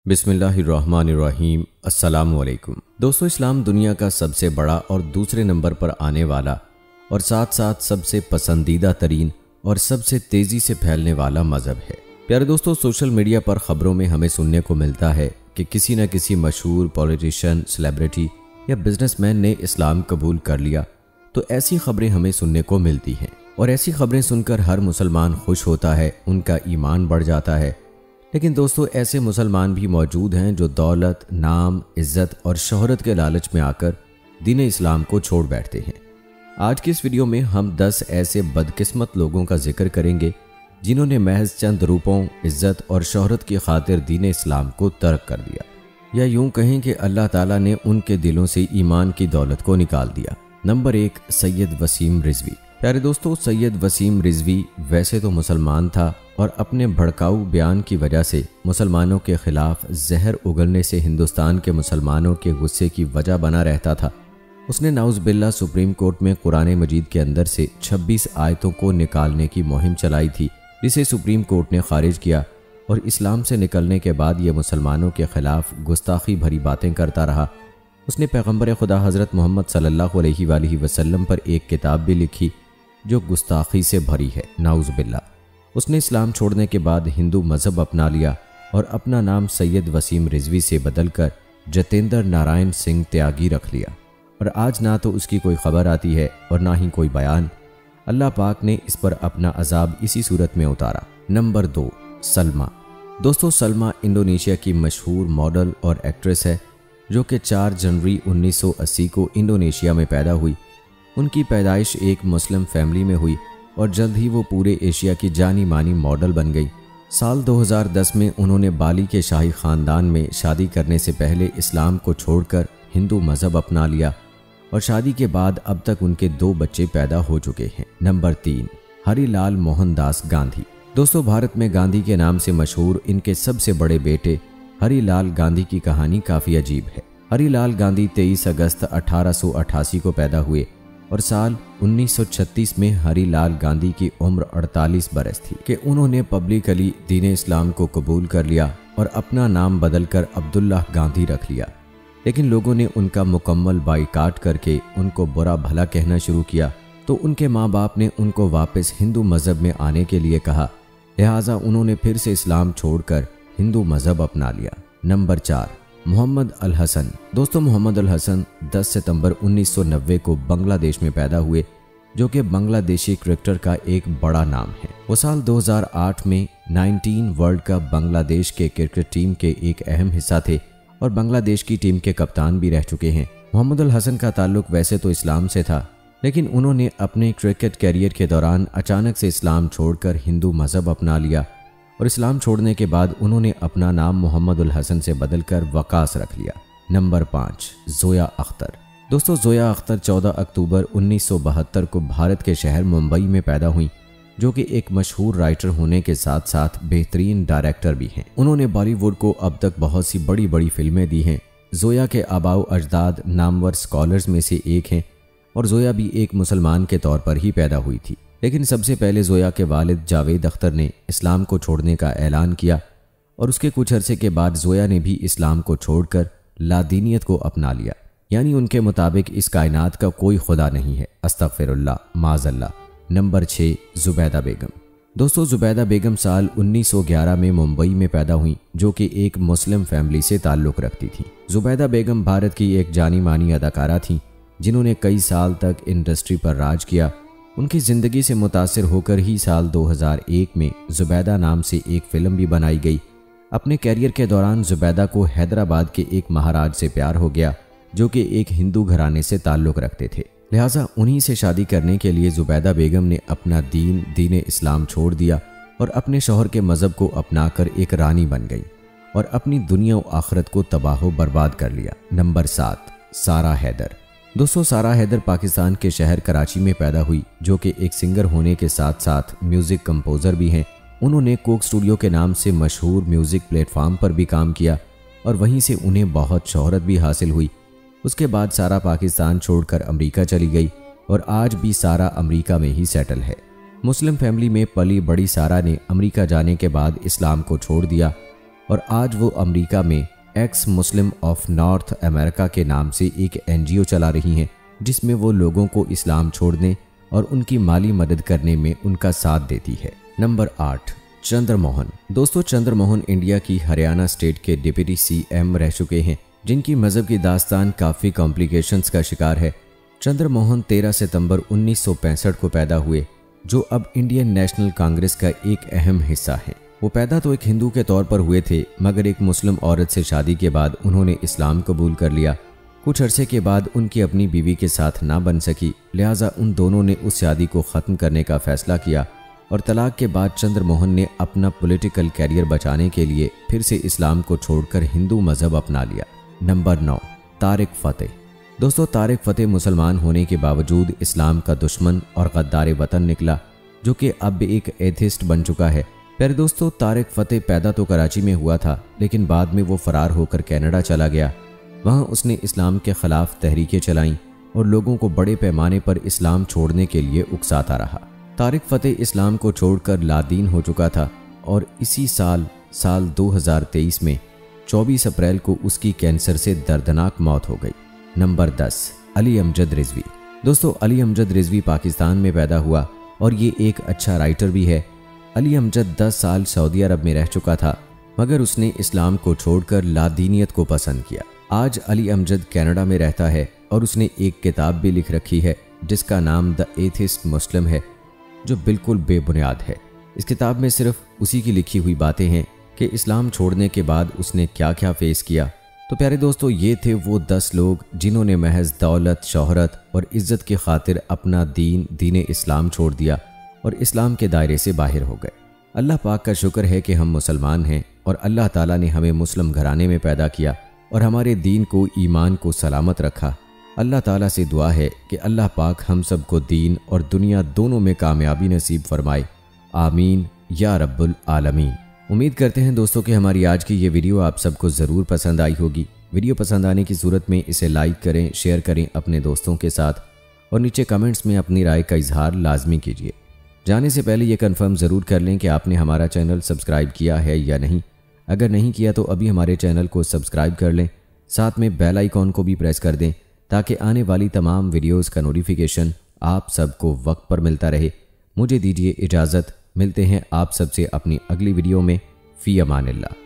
बिस्मिल्लाहिर्रहमानिर्रहीम। अस्सलामुअलैकुम दोस्तों, इस्लाम दुनिया का सबसे बड़ा और दूसरे नंबर पर आने वाला और साथ साथ सबसे पसंदीदा तरीन और सबसे तेज़ी से फैलने वाला मज़हब है। प्यारे दोस्तों, सोशल मीडिया पर ख़बरों में हमें सुनने को मिलता है कि किसी न किसी मशहूर पॉलिटिशियन, सेलिब्रिटी या बिजनेसमैन ने इस्लाम कबूल कर लिया, तो ऐसी ख़बरें हमें सुनने को मिलती हैं और ऐसी ख़बरें सुनकर हर मुसलमान खुश होता है, उनका ईमान बढ़ जाता है। लेकिन दोस्तों, ऐसे मुसलमान भी मौजूद हैं जो दौलत, नाम, इज़्ज़त और शोहरत के लालच में आकर दीन इस्लाम को छोड़ बैठते हैं। आज की इस वीडियो में हम 10 ऐसे बदकिस्मत लोगों का जिक्र करेंगे जिन्होंने महज चंद रूपों, इज़्ज़त और शोहरत की खातिर दीन इस्लाम को तर्क कर दिया, या यूं कहें कि अल्लाह ताला ने उनके दिलों से ईमान की दौलत को निकाल दिया। नंबर 1, सैयद वसीम रिजवी। प्यारे दोस्तों, सैयद वसीम रिजवी वैसे तो मुसलमान था और अपने भड़काऊ बयान की वजह से मुसलमानों के खिलाफ जहर उगलने से हिंदुस्तान के मुसलमानों के गुस्से की वजह बना रहता था। उसने नाउज़ बिल्लाह सुप्रीम कोर्ट में कुरान मजीद के अंदर से 26 आयतों को निकालने की मुहिम चलाई थी, जिसे सुप्रीम कोर्ट ने खारिज किया और इस्लाम से निकलने के बाद ये मुसलमानों के खिलाफ गुस्ताखी भरी बातें करता रहा। उसने पैगम्बर खुदा हज़रत मोहम्मद सल्लल्लाहु अलैहि वसल्लम पर एक किताब भी लिखी जो गुस्ताखी से भरी है, नाउज़ बिल्लाह। उसने इस्लाम छोड़ने के बाद हिंदू मज़हब अपना लिया और अपना नाम सैयद वसीम रिजवी से बदलकर जतेंद्र नारायण सिंह त्यागी रख लिया और आज ना तो उसकी कोई खबर आती है और ना ही कोई बयान। अल्लाह पाक ने इस पर अपना अजाब इसी सूरत में उतारा। नंबर 2, सलमा। दोस्तों, सलमा इंडोनेशिया की मशहूर मॉडल और एक्ट्रेस है जो कि 4 जनवरी 1980 को इंडोनेशिया में पैदा हुई। उनकी पैदाइश एक मुस्लिम फैमिली में हुई और जल्द ही वो पूरे एशिया की जानी मानी मॉडल बन गई। साल 2010 में उन्होंने बाली के शाही ख़ानदान में शादी करने से पहले इस्लाम को छोड़कर हिंदू मज़हब अपना लिया और शादी के बाद अब तक उनके 2 बच्चे पैदा हो चुके हैं। नंबर 3, हरिलाल मोहनदास गांधी। दोस्तों, भारत में गांधी के नाम से मशहूर इनके सबसे बड़े बेटे हरिलाल गांधी की कहानी काफ़ी अजीब है। हरिलाल गांधी 23 अगस्त 1888 को पैदा हुए और साल 1936 में हरिलाल गांधी की उम्र 48 बरस थी कि उन्होंने पब्लिकली दीन इस्लाम को कबूल कर लिया और अपना नाम बदलकर अब्दुल्लाह गांधी रख लिया। लेकिन लोगों ने उनका मुकम्मल बाइकाट करके उनको बुरा भला कहना शुरू किया, तो उनके माँ बाप ने उनको वापस हिंदू मज़हब में आने के लिए कहा, लिहाजा उन्होंने फिर से इस्लाम छोड़कर हिंदू मज़हब अपना लिया। नंबर 4, मोहम्मद अल हसन। दोस्तों, मोहम्मद अल हसन 10 सितंबर 1990 को बांग्लादेश में पैदा हुए, जो कि बांग्लादेशी क्रिकेटर का एक बड़ा नाम है। वो साल 2008 में 19 वर्ल्ड कप बांग्लादेश के क्रिकेट टीम के एक अहम हिस्सा थे और बांग्लादेश की टीम के कप्तान भी रह चुके हैं। मोहम्मद अल हसन का ताल्लुक वैसे तो इस्लाम से था, लेकिन उन्होंने अपने क्रिकेट कैरियर के दौरान अचानक से इस्लाम छोड़कर हिंदू मज़हब अपना लिया और इस्लाम छोड़ने के बाद उन्होंने अपना नाम मोहम्मद उल हसन से बदलकर वकास रख लिया। नंबर 5, जोया अख्तर। दोस्तों, जोया अख्तर 14 अक्टूबर 1972 को भारत के शहर मुंबई में पैदा हुई, जो कि एक मशहूर राइटर होने के साथ साथ बेहतरीन डायरेक्टर भी हैं। उन्होंने बॉलीवुड को अब तक बहुत सी बड़ी बड़ी फिल्में दी हैं। जोया के आबाओ अजदाद नामवर स्कॉलर्स में से एक हैं और जोया भी एक मुसलमान के तौर पर ही पैदा हुई थी। लेकिन सबसे पहले जोया के वालिद जावेद अख्तर ने इस्लाम को छोड़ने का ऐलान किया और उसके कुछ अरसे के बाद जोया ने भी इस्लाम को छोड़कर लादीनियत को अपना लिया, यानी उनके मुताबिक इस कायनात का कोई खुदा नहीं है। अस्तगफिरुल्लाह, माज़ल्लाह। नंबर 6, जुबैदा बेगम। दोस्तों, जुबैदा बेगम साल 1911 में मुंबई में पैदा हुई, जो कि एक मुस्लिम फैमिली से ताल्लुक़ रखती थी। जुबैदा बेगम भारत की एक जानी मानी अदाकारा थीं जिन्होंने कई साल तक इंडस्ट्री पर राज किया। उनकी ज़िंदगी से मुतासिर होकर ही साल 2001 में जुबैदा नाम से एक फ़िल्म भी बनाई गई। अपने कैरियर के दौरान जुबैदा को हैदराबाद के एक महाराज से प्यार हो गया, जो कि एक हिंदू घराने से ताल्लुक़ रखते थे। लिहाजा उन्हीं से शादी करने के लिए जुबैदा बेगम ने अपना दीन इस्लाम छोड़ दिया और अपने शौहर के मज़हब को अपनाकर एक रानी बन गई और अपनी दुनिया और आखिरत को तबाह बर्बाद कर लिया। नंबर 7, सारा हैदर। दोस्तों, सारा हैदर पाकिस्तान के शहर कराची में पैदा हुई, जो कि एक सिंगर होने के साथ साथ म्यूज़िक कंपोज़र भी हैं। उन्होंने कोक स्टूडियो के नाम से मशहूर म्यूज़िक प्लेटफॉर्म पर भी काम किया और वहीं से उन्हें बहुत शोहरत भी हासिल हुई। उसके बाद सारा पाकिस्तान छोड़कर अमेरिका चली गई और आज भी सारा अमेरिका में ही सेटल है। मुस्लिम फैमिली में पली बड़ी सारा ने अमेरिका जाने के बाद इस्लाम को छोड़ दिया और आज वो अमेरिका में x Muslim of north America के नाम से एक NGO चला रही हैं, जिसमें वो लोगों को इस्लाम छोड़ने और उनकी माली मदद करने में उनका साथ देती है। नंबर 8, चंद्रमोहन। दोस्तों, चंद्रमोहन इंडिया की हरियाणा स्टेट के डिप्टी CM रह चुके हैं, जिनकी मजहब की दास्तान काफ़ी कॉम्प्लिकेशंस का शिकार है। चंद्रमोहन 13 सितंबर 1965 को पैदा हुए, जो अब इंडियन नेशनल कांग्रेस का एक अहम हिस्सा है। वो पैदा तो एक हिंदू के तौर पर हुए थे, मगर एक मुस्लिम औरत से शादी के बाद उन्होंने इस्लाम कबूल कर लिया। कुछ अरसे के बाद उनकी अपनी बीवी के साथ ना बन सकी, लिहाजा उन दोनों ने उस शादी को ख़त्म करने का फैसला किया और तलाक के बाद चंद्रमोहन ने अपना पॉलिटिकल कैरियर बचाने के लिए फिर से इस्लाम को छोड़कर हिंदू मजहब अपना लिया। नंबर 9, तारिक फ़तेह। दोस्तों, तारिक फ़तेह मुसलमान होने के बावजूद इस्लाम का दुश्मन और गद्दार वतन निकला, जो कि अब एक एथिस्ट बन चुका है। प्यारे दोस्तों, तारिक फ़तेह पैदा तो कराची में हुआ था, लेकिन बाद में वो फ़रार होकर कनाडा चला गया। वहाँ उसने इस्लाम के ख़िलाफ़ तहरीकें चलाईं और लोगों को बड़े पैमाने पर इस्लाम छोड़ने के लिए उकसाता रहा। तारिक फ़तेह इस्लाम को छोड़कर लादीन हो चुका था और इसी साल 2023 में 24 अप्रैल को उसकी कैंसर से दर्दनाक मौत हो गई। नंबर 10, अली अमजद रिजवी। दोस्तों, अली अमजद रिजवी पाकिस्तान में पैदा हुआ और ये एक अच्छा राइटर भी है। अली अमजद 10 साल सऊदी अरब में रह चुका था, मगर उसने इस्लाम को छोड़कर लादीनियत को पसंद किया। आज अली अमजद कनाडा में रहता है और उसने एक किताब भी लिख रखी है जिसका नाम द एथिस्ट मुस्लिम है, जो बिल्कुल बेबुनियाद है। इस किताब में सिर्फ उसी की लिखी हुई बातें हैं कि इस्लाम छोड़ने के बाद उसने क्या क्या फेस किया। तो प्यारे दोस्तों, ये थे वो 10 लोग जिन्होंने महज दौलत, शोहरत और इज़्ज़त की खातिर अपना दीन इस्लाम छोड़ दिया और इस्लाम के दायरे से बाहर हो गए। अल्लाह पाक का शुक्र है कि हम मुसलमान हैं और अल्लाह ताला ने हमें मुस्लिम घराने में पैदा किया और हमारे दीन को, ईमान को सलामत रखा। अल्लाह ताला से दुआ है कि अल्लाह पाक हम सबको दीन और दुनिया दोनों में कामयाबी नसीब फरमाए। आमीन या रब्बुल आलमीन। उम्मीद करते हैं दोस्तों कि हमारी आज की ये वीडियो आप सबको ज़रूर पसंद आई होगी। वीडियो पसंद आने की सूरत में इसे लाइक करें, शेयर करें अपने दोस्तों के साथ और नीचे कमेंट्स में अपनी राय का इजहार लाजमी कीजिए। जाने से पहले ये कंफर्म ज़रूर कर लें कि आपने हमारा चैनल सब्सक्राइब किया है या नहीं। अगर नहीं किया तो अभी हमारे चैनल को सब्सक्राइब कर लें, साथ में बेल आइकॉन को भी प्रेस कर दें ताकि आने वाली तमाम वीडियोज़ का नोटिफिकेशन आप सबको वक्त पर मिलता रहे। मुझे दीजिए इजाज़त, मिलते हैं आप सबसे अपनी अगली वीडियो में। फ़ी अमानिल्लाह।